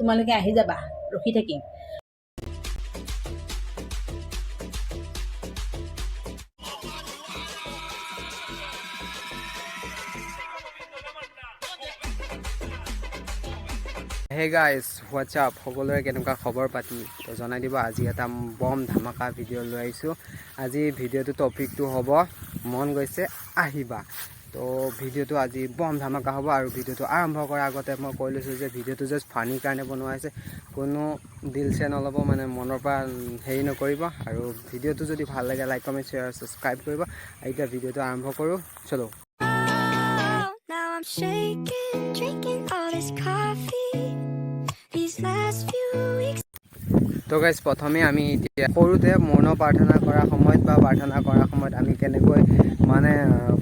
তোমালোকে আহি যাবা, ৰখি থাকিম। Hey guys, what's up? সকলোৰে কেনেকুৱা খবৰ পাতি তো জনাই দিব। আজি এটা বম ধামাকা ভিডিঅ' লৈ আহিছোঁ। আজি ভিডিঅ'টো টপিকটো হ'ব মন গৈছে আহিবা। তো ভিডিঅ'টো আজি বম ধামাকা হ'ব আৰু ভিডিঅ'টো আৰম্ভ কৰাৰ আগতে মই কৈ লৈছোঁ যে ভিডিঅ'টো জাষ্ট ফানিৰ কাৰণে বনোৱা হৈছে, কোনো দিল চে নল'ব, মানে মনৰ পৰা হেৰি নকৰিব। আৰু ভিডিঅ'টো যদি ভাল লাগে লাইক কমেণ্ট শ্বেয়াৰ ছাবস্ক্ৰাইব কৰিব। এতিয়া ভিডিঅ'টো আৰম্ভ কৰোঁ, চলো। Now I'm shaking, drinking all this coffee. These last few weeks. তো গাইজ প্ৰথমে আমি এতিয়া সৰুতে মৌন প্ৰাৰ্থনা কৰাৰ সময়ত বা প্ৰাৰ্থনা কৰাৰ সময়ত আমি কেনেকৈ মানে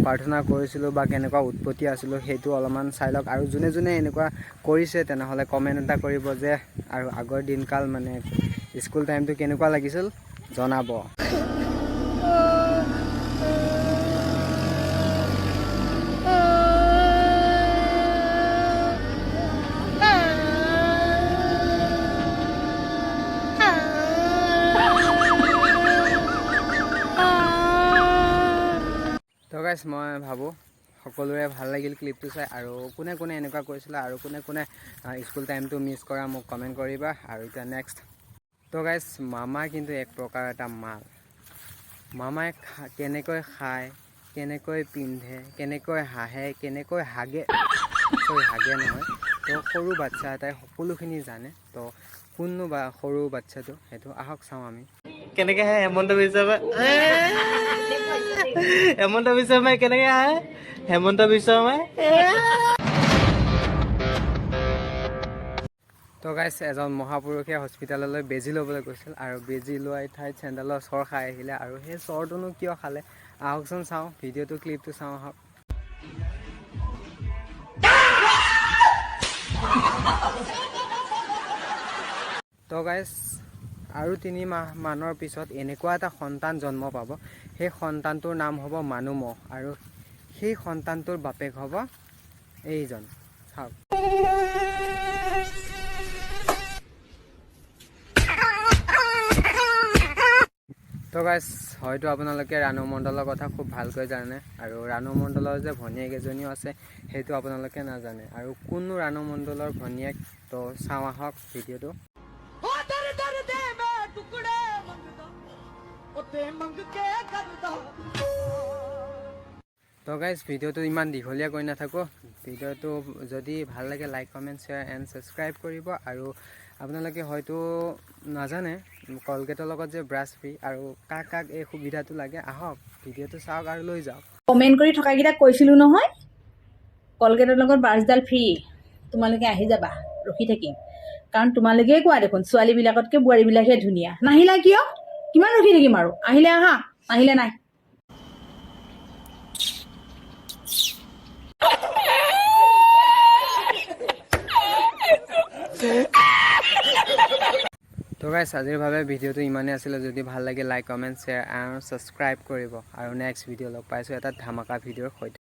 প্ৰাৰ্থনা কৰিছিলোঁ বা কেনেকুৱা উৎপত্তি আছিলোঁ সেইটো অলপমান চাই লওক। আৰু যোনে যোনে এনেকুৱা কৰিছে তেনেহ'লে কমেণ্ট এটা কৰিব যে আৰু আগৰ দিনকাল মানে স্কুল টাইমটো কেনেকুৱা লাগিছিল জনাব। তো গাইজ মই ভাবোঁ সকলোৰে ভাল লাগিল ক্লিপটো চাই। আৰু কোনে কোনে এনেকুৱা কৰিছিলে আৰু কোনে কোনে স্কুল টাইমটো মিছ কৰা মোক কমেণ্ট কৰিবা। আৰু এতিয়া নেক্সট। তো গাইজ মামা কিন্তু এক প্ৰকাৰ এটা মাল। মামাই কেনেকৈ খায়, কেনেকৈ পিন্ধে, কেনেকৈ হাঁহে, কেনেকৈ হাগে, হাগে নহয়, তো সৰু বাচ্ছা এটাই সকলোখিনি জানে। তো কোননো বা সৰু বাচ্ছাটো সেইটো আহক চাওঁ আমি। কেনেকৈ আহে হেমন্ত বিশ্ব শৰ্মা, হেমন্ত বিশ্ব শৰ্মাই কেনেকৈ আহে, হেমন্ত বিশ্ব শৰ্মাই। তো গাইজ এজন মহাপুৰুষে হস্পিটেললৈ বেজী ল'বলৈ গৈছিল আৰু বেজী লোৱাৰ ঠাইত চেণ্ডেলৰ চৰ খাই আহিলে। আৰু সেই চৰটোনো কিয় খালে আহকচোন চাওঁ, ভিডিঅ'টো ক্লিপটো চাওঁ আহক। তো গাইজ আৰু 3 মাহমানৰ পিছত এনেকুৱা এটা সন্তান জন্ম পাব, সেই সন্তানটোৰ নাম হ'ব মানুহ। আৰু সেই সন্তানটোৰ বাপেক হ'ব এইজন, চাওক। তো গাইজ হয়তো আপোনালোকে ৰাণু মণ্ডলৰ কথা খুব ভালকৈ জানে, আৰু ৰাণু মণ্ডলৰ যে ভনীয়েক এজনীও আছে সেইটো আপোনালোকে নাজানে। আৰু কোননো ৰাণু মণ্ডলৰ ভনীয়েক, তো চাওঁ আহক ভিডিঅ'টো। তো গাইজ ভিডিঅ'টো ইমান দীঘলীয়া কৰি নাথাকোঁ, ভিডিঅ'টো যদি ভাল লাগে like comment share and subscribe কৰিব। আৰু আপোনালোকে হয়তো নাজানে কলগেটৰ লগত যে ব্ৰাছ ফ্ৰী, আৰু কাক কাক এই সুবিধাটো লাগে আহক ভিডিঅ'টো চাওক আৰু লৈ যাওক। কমেণ্ট কৰি থকাকেইটাক কৈছিলোঁ নহয়, কলগেটৰ লগত ব্ৰাছডাল ফ্ৰী, তোমালোকে আহি যাবা, ৰখি থাকিম। কাৰণ তোমালোকেই কোৱা দেখোন ছোৱালীবিলাকতকৈ বোৱাৰীবিলাকহে ধুনীয়া। নাহিলা কিয়? কিমান ৰখি থাকিম আৰু? আহিলে আহা, নাহিলে নাই। তো গাইজ আজিৰ বাবে ভিডিঅ'টো ইমানেই আছিলে। যদি ভাল লাগে লাইক কমেণ্ট শ্বেয়াৰ আৰু ছাবস্ক্ৰাইব কৰিব। আৰু নেক্সট ভিডিঅ' লগ পাইছোঁ এটা ধামাকা ভিডিঅ'ৰ সৈতে।